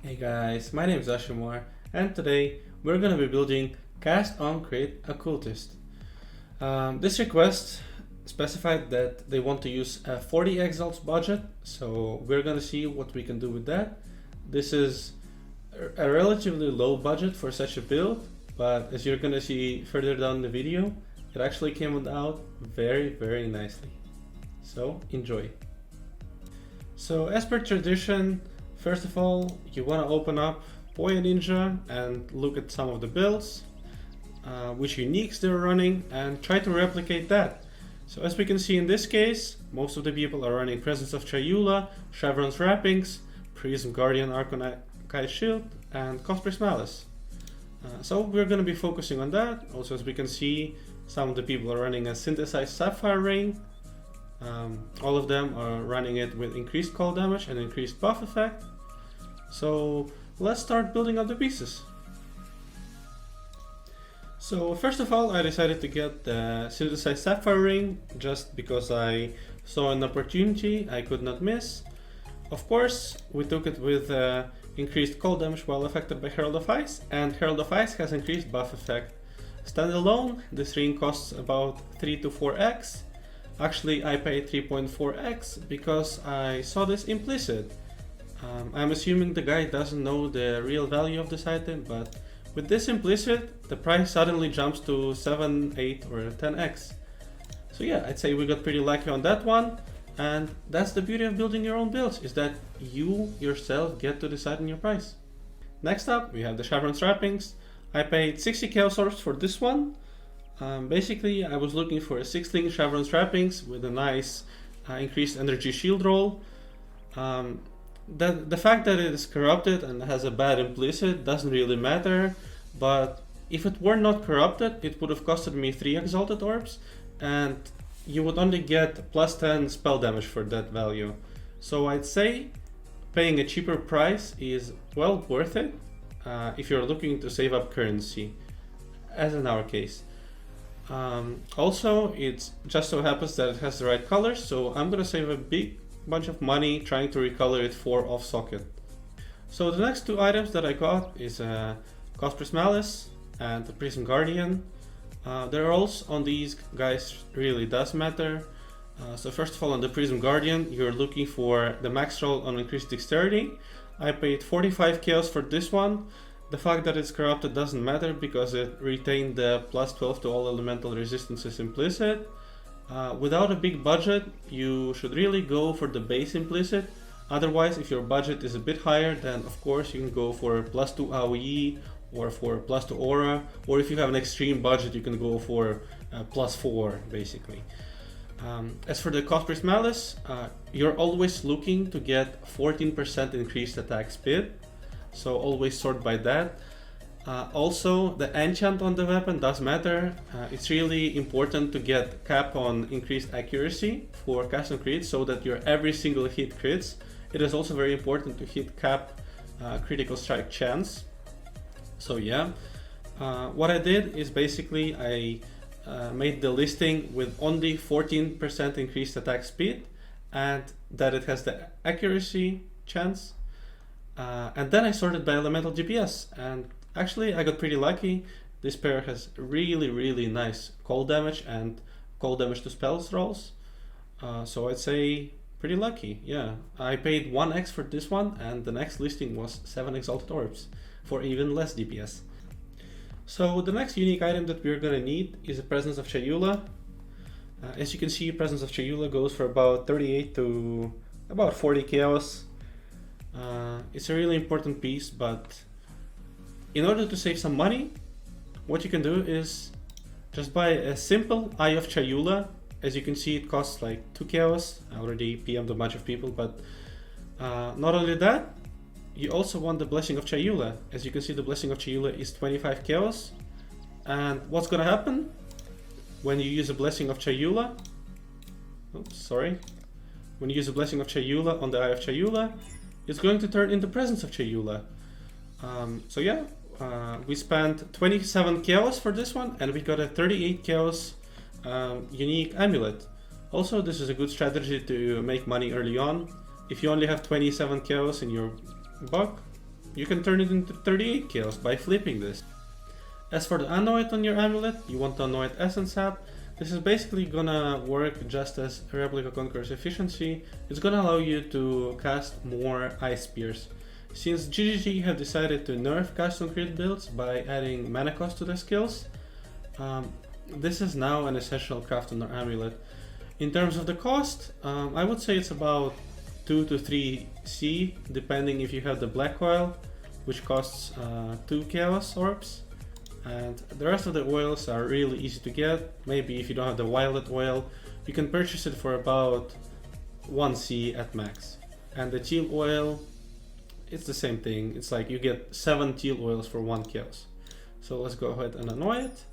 Hey guys, my name is Ashimar, and today we're going to be building Cast on Crate Occultist. This request specified that they want to use a 40 exalts budget, so we're going to see what we can do with that. This is a relatively low budget for such a build, but as you're going to see further down the video, it actually came out very nicely. So enjoy. So as per tradition, first of all, you want to open up POE Ninja and look at some of the builds, which uniques they're running, and try to replicate that. So as we can see in this case, most of the people are running Presence of Chayula, Chevron's Wrappings, Prism Guardian Arcanite Shield, and Cuthbert's Malice. So we're going to be focusing on that. Also, as we can see, some of the people are running a synthesized Sapphire Ring. All of them are running it with increased call damage and increased buff effect. So let's start building up the pieces. So first of all, I decided to get the synthesized Sapphire Ring just because I saw an opportunity I could not miss. Of course, we took it with increased call damage while affected by Herald of Ice, and Herald of Ice has increased buff effect. Standalone, this ring costs about 3 to 4x. Actually, I paid 3.4x because I saw this implicit. I'm assuming the guy doesn't know the real value of this item, but with this implicit, the price suddenly jumps to 7, 8 or 10x. So yeah, I'd say we got pretty lucky on that one, and that's the beauty of building your own builds, is that you yourself get to decide on your price. Next up, we have the Chevron's Wrappings. I paid 60 Chaos Orbs for this one. Basically, I was looking for a 6-link Chevron's Wrappings with a nice increased energy shield roll. The fact that it is corrupted and has a bad implicit doesn't really matter, but if it were not corrupted, it would have costed me 3 Exalted Orbs, and you would only get plus 10 spell damage for that value. So I'd say paying a cheaper price is well worth it if you're looking to save up currency, as in our case. Also, it just so happens that it has the right colors, so I'm gonna save a big bunch of money trying to recolor it for off socket. So the next two items that I got is Cuthbert's Malice and the Prism Guardian. The rolls on these guys really does matter. So first of all, on the Prism Guardian, you're looking for the max roll on increased dexterity. I paid 45 chaos for this one. The fact that it's corrupted doesn't matter because it retained the plus 12 to all elemental resistances implicit. Without a big budget, you should really go for the base implicit. Otherwise, if your budget is a bit higher, then of course you can go for plus 2 AOE or for plus 2 aura, or if you have an extreme budget, you can go for plus 4 basically. As for the Cuthbert's Malice, you're always looking to get 14% increased attack speed. So always sort by that. Also, the enchant on the weapon does matter. It's really important to get cap on increased accuracy for cast on crits so that your every single hit crits. It is also very important to hit cap critical strike chance. So yeah, what I did is basically I made the listing with only 14% increased attack speed and that it has the accuracy chance. And then I sorted by elemental DPS, and actually I got pretty lucky. This pair has really nice cold damage and cold damage to spells rolls. So I'd say pretty lucky, yeah. I paid 1x for this one, and the next listing was 7 Exalted Orbs for even less DPS. So the next unique item that we're gonna need is a Presence of Chayula. As you can see, Presence of Chayula goes for about 38 to about 40 chaos. It's a really important piece, but in order to save some money, what you can do is just buy a simple Eye of Chayula. As you can see, it costs like 2 chaos. I already PM'd a bunch of people, but not only that, you also want the Blessing of Chayula. As you can see, the Blessing of Chayula is 25 chaos. And what's gonna happen when you use a Blessing of Chayula? Oops, sorry. When you use a Blessing of Chayula on the Eye of Chayula, it's going to turn into Presence of Chayula. So yeah, we spent 27 chaos for this one, and we got a 38 chaos unique amulet. Also, this is a good strategy to make money early on. If you only have 27 chaos in your buck, you can turn it into 38 chaos by flipping this. As for the anoint on your amulet, you want to anoint essence sap. This is basically gonna work just as Replica Conqueror's efficiency. It's gonna allow you to cast more ice spears. Since GGG have decided to nerf cast on crit builds by adding mana cost to their skills, this is now an essential craft on our amulet. In terms of the cost, I would say it's about 2 to 3 C, depending if you have the black oil, which costs 2 chaos orbs. And the rest of the oils are really easy to get. Maybe if you don't have the violet oil, you can purchase it for about 1 C at max. And the teal oil, it's the same thing. It's like you get 7 teal oils for 1 chaos. So let's go ahead and anoint it.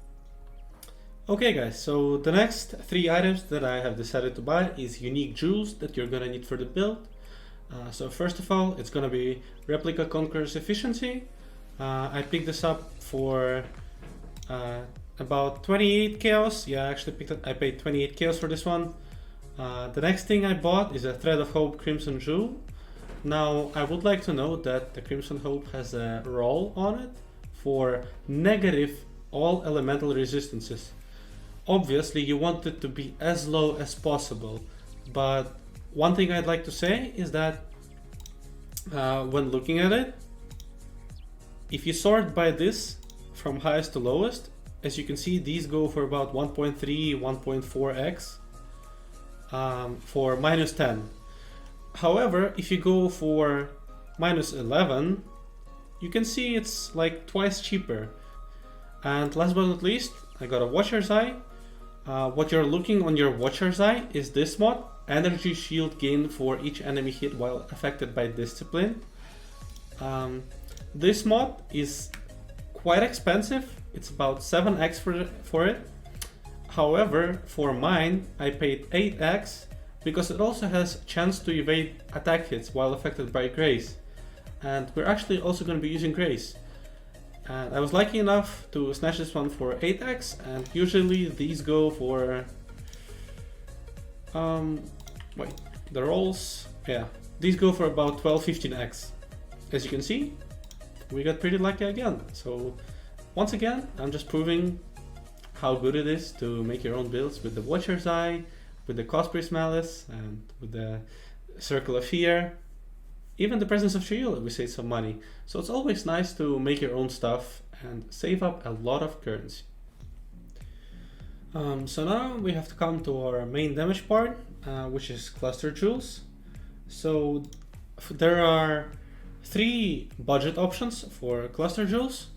Okay guys, so the next 3 items that I have decided to buy is unique jewels that you're gonna need for the build. So first of all, it's gonna be Replica Conqueror's efficiency. I picked this up for about 28 chaos. Yeah, I actually I paid 28 chaos for this one. The next thing I bought is a Thread of Hope Crimson Jewel. Now, I would like to note that the Crimson Hope has a roll on it for negative all elemental resistances. Obviously, you want it to be as low as possible, but one thing I'd like to say is that when looking at it, if you sort by this from highest to lowest, as you can see, these go for about 1.3, 1.4x for minus 10. However, if you go for minus 11, you can see it's like twice cheaper. And last but not least, I got a Watcher's Eye. What you're looking on your Watcher's Eye is this mod, energy shield gain for each enemy hit while affected by discipline. This mod is quite expensive. It's about 7x for it. However, for mine, I paid 8x because it also has chance to evade attack hits while affected by Grace. And we're actually also going to be using Grace. And I was lucky enough to snatch this one for 8x, and usually these go for wait, the rolls, yeah, these go for about 12-15x. As you can see, we got pretty lucky again. So once again, I'm just proving how good it is to make your own builds with the Watcher's Eye, with the Cosprey's Malice, and with the Circle of Fear. Even the Presence of Sheol, we save some money. So it's always nice to make your own stuff and save up a lot of currency. So now we have to come to our main damage part, which is cluster jewels. So there are 3 budget options for cluster jewels.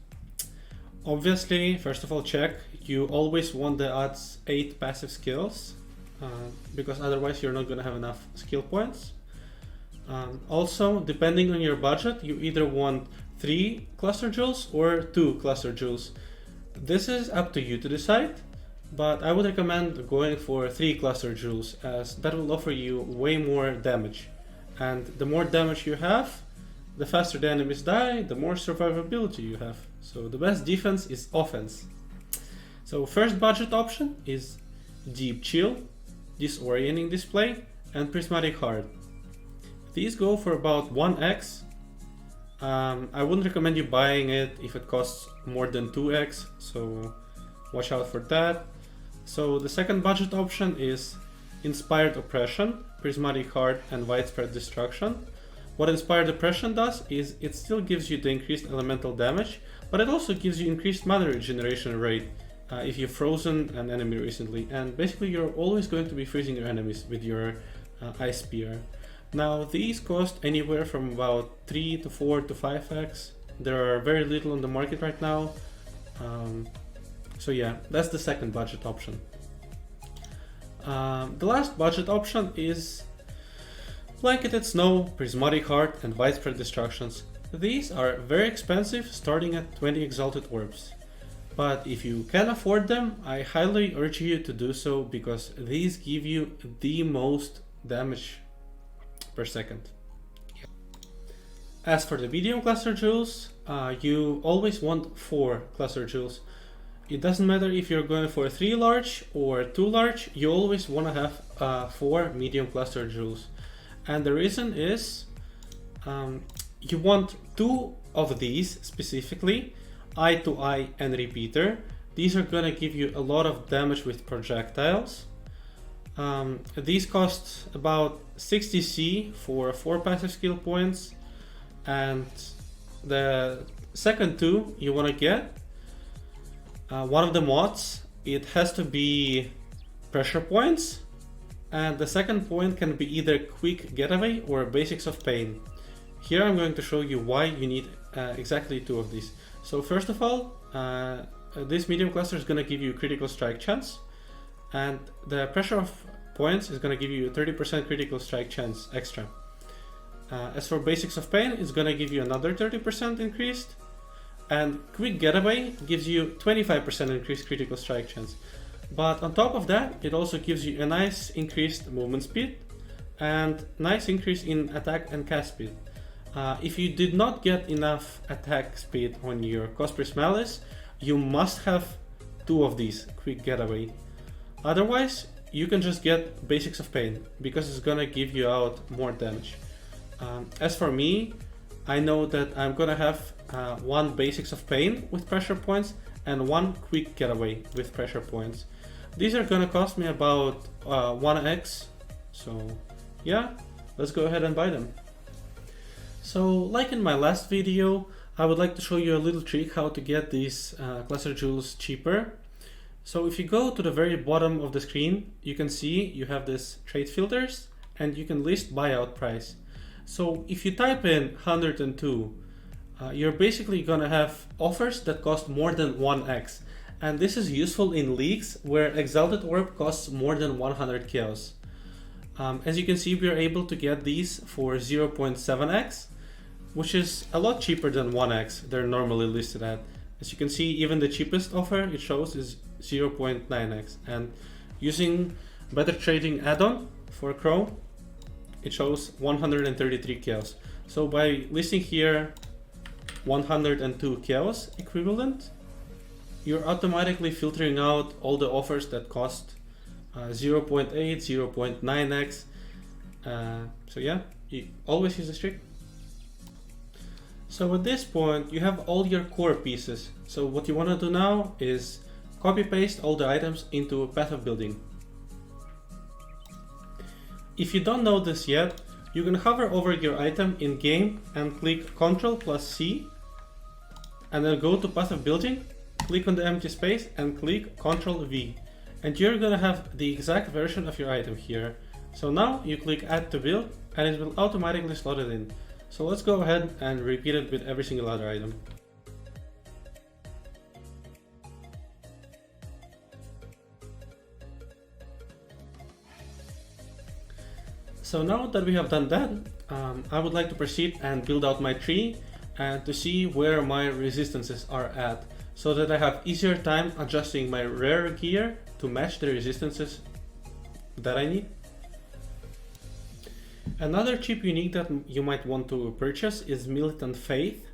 Obviously, first of all, check. You always want the odds 8 passive skills, because otherwise you're not going to have enough skill points. Also, depending on your budget, you either want 3 cluster jewels or 2 cluster jewels. This is up to you to decide, but I would recommend going for 3 cluster jewels, as that will offer you way more damage. And the more damage you have, the faster the enemies die, the more survivability you have. So the best defense is offense. So first budget option is Deep Chill, Disorienting Display, and Prismatic Heart. These go for about 1x. I wouldn't recommend you buying it if it costs more than 2x, so watch out for that. So the second budget option is Inspired Oppression, Prismatic Heart, and Widespread Destruction. What Inspired Oppression does is it still gives you the increased elemental damage, but it also gives you increased mana regeneration rate if you've frozen an enemy recently. And basically you're always going to be freezing your enemies with your Ice Spear. Now these cost anywhere from about 3 to 4 to 5x. There are very little on the market right now. So yeah, that's the second budget option. The last budget option is Blanketed Snow, Prismatic Heart, and Widespread Destructions. These are very expensive, starting at 20 Exalted Orbs. But if you can afford them, I highly urge you to do so, because these give you the most damage per second. As for the medium cluster jewels, you always want 4 cluster jewels. It doesn't matter if you're going for 3 large or 2 large, you always want to have 4 medium cluster jewels. And the reason is you want 2 of these specifically, eye to eye and repeater. These are gonna give you a lot of damage with projectiles. These cost about 60C for 4 passive skill points, and the second two you want to get, one of the mods, it has to be pressure points, and the second point can be either quick getaway or basics of pain. Here I'm going to show you why you need exactly 2 of these. So first of all, this medium cluster is going to give you critical strike chance, and the pressure of points is going to give you a 30% critical strike chance extra. As for basics of pain, it's going to give you another 30% increased, and quick getaway gives you 25% increased critical strike chance. But on top of that, it also gives you a nice increased movement speed and nice increase in attack and cast speed. If you did not get enough attack speed on your Cospress Malice, you must have 2 of these quick getaway. Otherwise, you can just get basics of pain because it's gonna give you out more damage. As for me, I know that I'm gonna have 1 basics of pain with pressure points and 1 quick getaway with pressure points. These are gonna cost me about 1x, so yeah, let's go ahead and buy them. So like in my last video, I would like to show you a little trick how to get these cluster jewels cheaper. So if you go to the very bottom of the screen, you can see you have this trade filters and you can list buyout price. So if you type in 102, you're basically gonna have offers that cost more than 1x. And this is useful in leagues where Exalted Orb costs more than 100 chaos. As you can see, we are able to get these for 0.7x, which is a lot cheaper than 1x they're normally listed at. As you can see, even the cheapest offer it shows is 0.9x, and using better trading add-on for Crow, it shows 133 chaos. So by listing here 102 chaos equivalent, you're automatically filtering out all the offers that cost 0.8, 0.9x. So yeah, you always use this trick. So at this point, you have all your core pieces. So what you want to do now is copy paste all the items into a path of building. If you don't know this yet, you can hover over your item in game and click Ctrl+C, and then go to path of building, click on the empty space and click Ctrl+V, and you're gonna have the exact version of your item here. So now you click add to build and it will automatically slot it in. So let's go ahead and repeat it with every single other item. So now that we have done that, I would like to proceed and build out my tree and to see where my resistances are at, so that I have easier time adjusting my rare gear to match the resistances that I need. Another cheap unique that you might want to purchase is Militant Faith.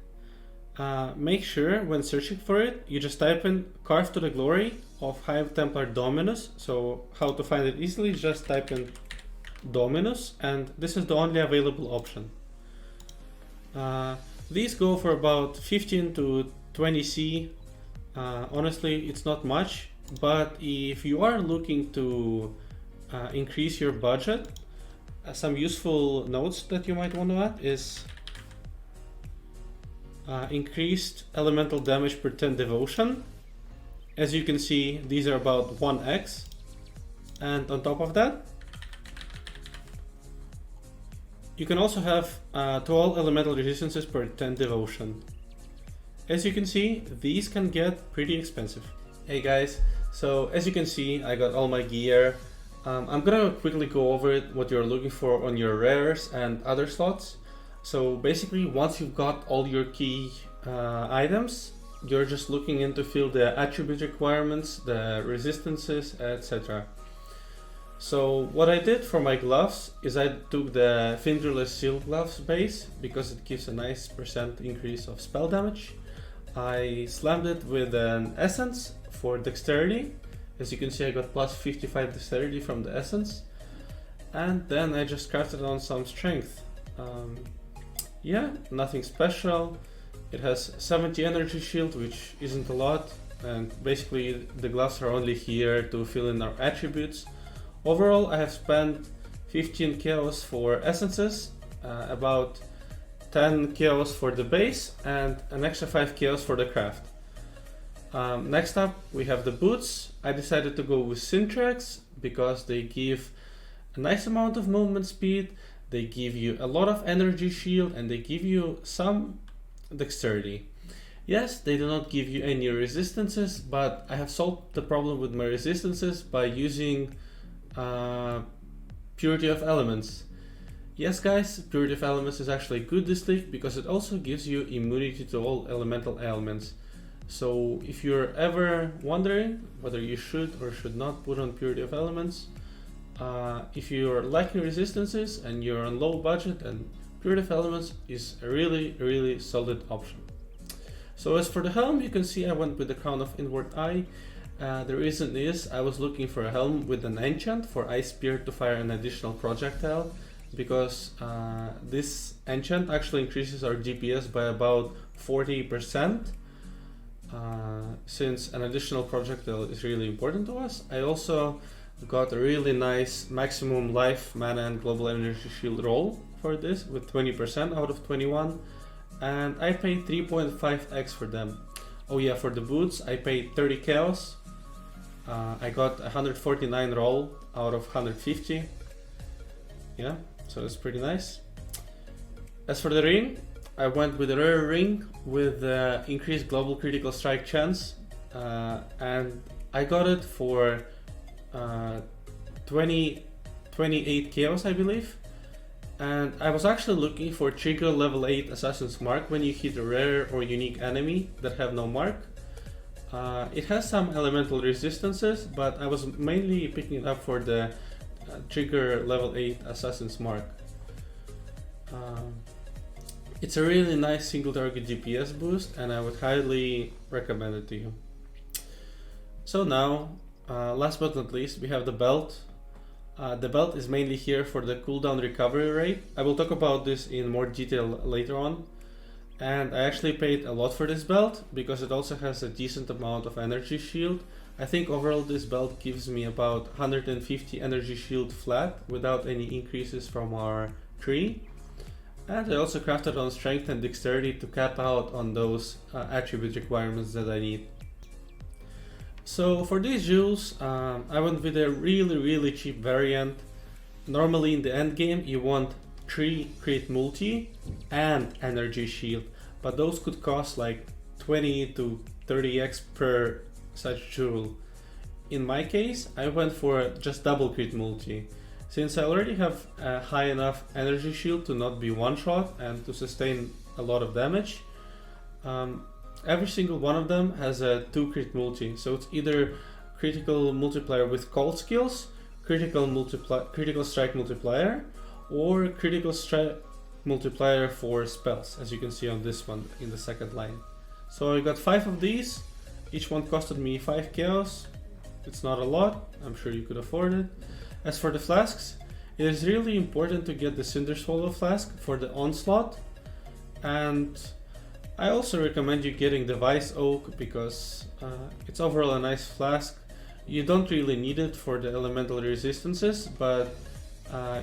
Make sure when searching for it, you just type in Carved to the Glory of High Templar Dominus. So how to find it easily, just type in Dominus, and this is the only available option. These go for about 15 to 20C. Honestly, it's not much, but if you are looking to increase your budget, some useful notes that you might want to add is increased elemental damage per 10 devotion. As you can see, these are about 1x, and on top of that, you can also have 12 elemental resistances per 10 devotion. As you can see, these can get pretty expensive. Hey guys, so as you can see, I got all my gear. I'm gonna quickly go over it, what you're looking for on your rares and other slots. So basically, once you've got all your key items, you're just looking in to fill the attribute requirements, the resistances, etc. So what I did for my gloves is I took the Fingerless Seal Gloves base because it gives a nice % increase of spell damage. I slammed it with an essence for dexterity. As you can see, I got plus 55 dexterity from the essence, and then I just crafted on some strength. Yeah, nothing special. It has 70 energy shield, which isn't a lot, and basically the gloves are only here to fill in our attributes. Overall, I have spent 15 chaos for essences, about 10 chaos for the base, and an extra 5 chaos for the craft. Next up, we have the boots. I decided to go with Syntrex because they give a nice amount of movement speed, they give you a lot of energy shield, and they give you some dexterity. Yes, they do not give you any resistances, but I have solved the problem with my resistances by using Purity of Elements. Yes guys, Purity of Elements is actually good this league because it also gives you immunity to all elemental ailments. So if you're ever wondering whether you should or should not put on Purity of Elements, if you're lacking resistances and you're on low budget, and Purity of Elements is a really solid option. So as for the helm, you can see I went with the Crown of Inward Eye. The reason is I was looking for a helm with an enchant for Ice Spear to fire an additional projectile, because this enchant actually increases our DPS by about 40%. Since an additional projectile is really important to us. I also got a really nice maximum life, mana and global energy shield roll for this with 20% out of 21, and I paid 3.5x for them. Oh yeah, for the boots I paid 30 chaos. I got 149 roll out of 150. Yeah, so that's pretty nice. As for the ring, I went with a rare ring with increased global critical strike chance, and I got it for 28 chaos, I believe. And I was actually looking for trigger level 8 Assassin's Mark when you hit a rare or unique enemy that have no mark. It has some elemental resistances, but I was mainly picking it up for the trigger level 8 Assassin's Mark. It's a really nice single target DPS boost, and I would highly recommend it to you. So now, last but not least, we have the belt. The belt is mainly here for the cooldown recovery rate. I will talk about this in more detail later on. And I actually paid a lot for this belt because it also has a decent amount of energy shield. I think overall this belt gives me about 150 energy shield flat without any increases from our tree. And I also crafted on strength and dexterity to cap out on those attribute requirements that I need. So for these jewels, I went with a really cheap variant. Normally in the end game you want 3 crit multi and energy shield, but those could cost like 20 to 30x per such jewel. In my case, I went for just double crit multi. Since I already have a high enough energy shield to not be one shot and to sustain a lot of damage, every single one of them has a 2 crit multi. So it's either critical multiplier with cold skills, critical strike multiplier, or critical strike multiplier for spells, as you can see on this one in the second line. So I got 5 of these, each one costed me 5 chaos. It's not a lot, I'm sure you could afford it. As for the flasks, it is really important to get the Cinderswsallow flask for the onslaught, and I also recommend you getting the Vice Oak because it's overall a nice flask. You don't really need it for the elemental resistances, but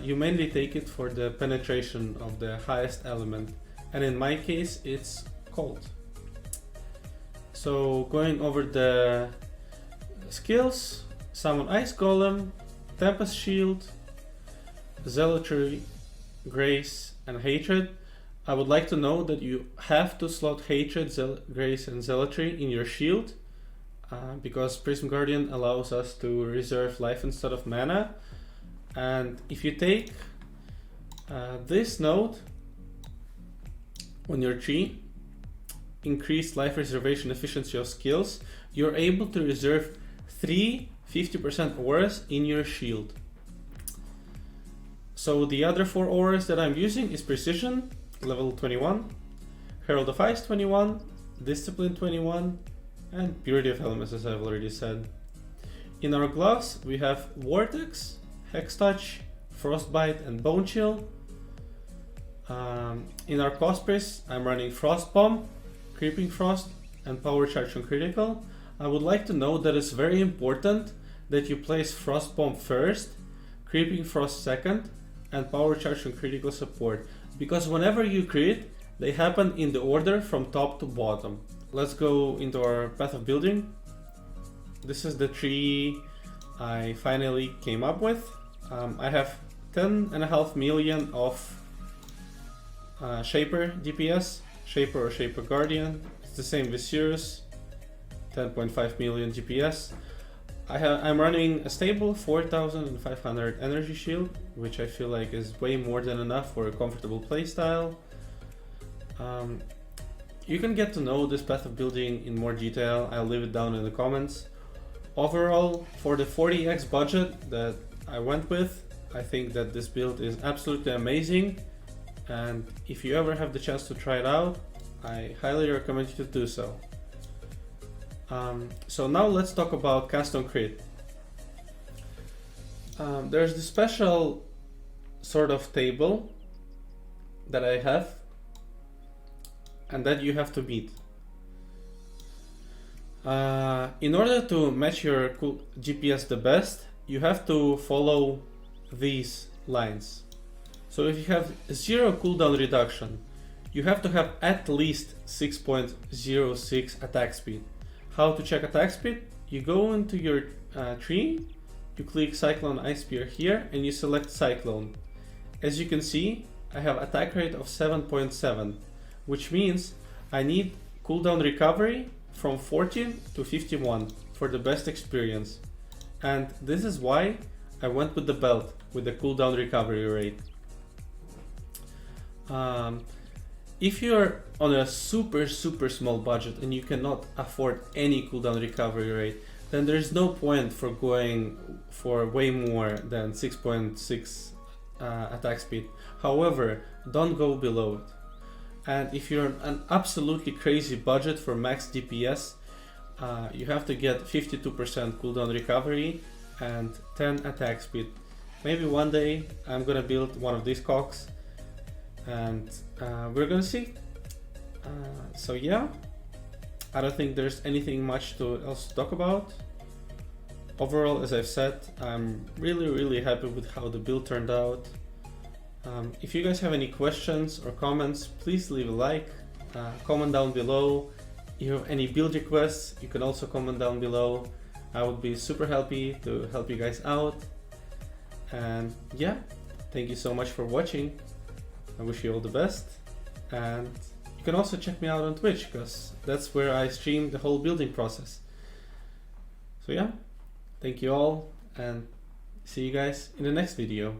you mainly take it for the penetration of the highest element, and in my case it's cold. So going over the skills, Summon Ice Golem, Tempest Shield, Zealotry, Grace and Hatred. I would like to know that you have to slot Hatred, Grace and Zealotry in your shield because Prism Guardian allows us to reserve life instead of mana. And if you take this node on your tree, increased life reservation efficiency of skills, you're able to reserve 3 50% auras in your shield. So the other 4 auras that I'm using is Precision, level 21, Herald of Ice 21, Discipline 21, and Purity of Elements, as I've already said. In our gloves we have Vortex, Hex Touch, Frostbite and Bone Chill. In our Cospress I'm running Frost Bomb, Creeping Frost, and Power Charge on critical. I would like to note that it's very important that you place Frost Bomb first, Creeping Frost second, and Power Charge on critical support, because whenever you crit, they happen in the order from top to bottom. Let's go into our path of building. This is the tree I finally came up with. I have 10.5 million of Shaper DPS, Shaper or Shaper Guardian. It's the same with Sirus, 10.5 million DPS. I'm running a stable 4500 energy shield, which I feel like is way more than enough for a comfortable playstyle. You can get to know this path of building in more detail. I'll leave it down in the comments. Overall, for the 40x budget that I went with, I think that this build is absolutely amazing, and if you ever have the chance to try it out, I highly recommend you to do so. So now let's talk about cast on crit. There's this special sort of table that I have and that you have to beat. In order to match your GPS the best, you have to follow these lines. So if you have 0 cooldown reduction, you have to have at least 6.06 attack speed. How to check attack speed? You go into your tree, you click Cyclone Ice Spear here, and you select Cyclone. As you can see, I have attack rate of 7.7, which means I need cooldown recovery from 14 to 51 for the best experience. And this is why I went with the belt with the cooldown recovery rate. If you're on a super small budget and you cannot afford any cooldown recovery rate, then there's no point for going for way more than 6.6 attack speed. However, don't go below it. And if you're on an absolutely crazy budget for max DPS, you have to get 52% cooldown recovery and 10 attack speed. Maybe one day I'm gonna build one of these CoCs, and we're gonna see. So yeah, I don't think there's anything much else to talk about. Overall, as I've said, I'm really happy with how the build turned out. If you guys have any questions or comments, please leave a like, comment down below. If you have any build requests, you can also comment down below. I would be super happy to help you guys out. And yeah, thank you so much for watching. I wish you all the best, and you can also check me out on Twitch, because that's where I stream the whole building process. So yeah, thank you all, and see you guys in the next video.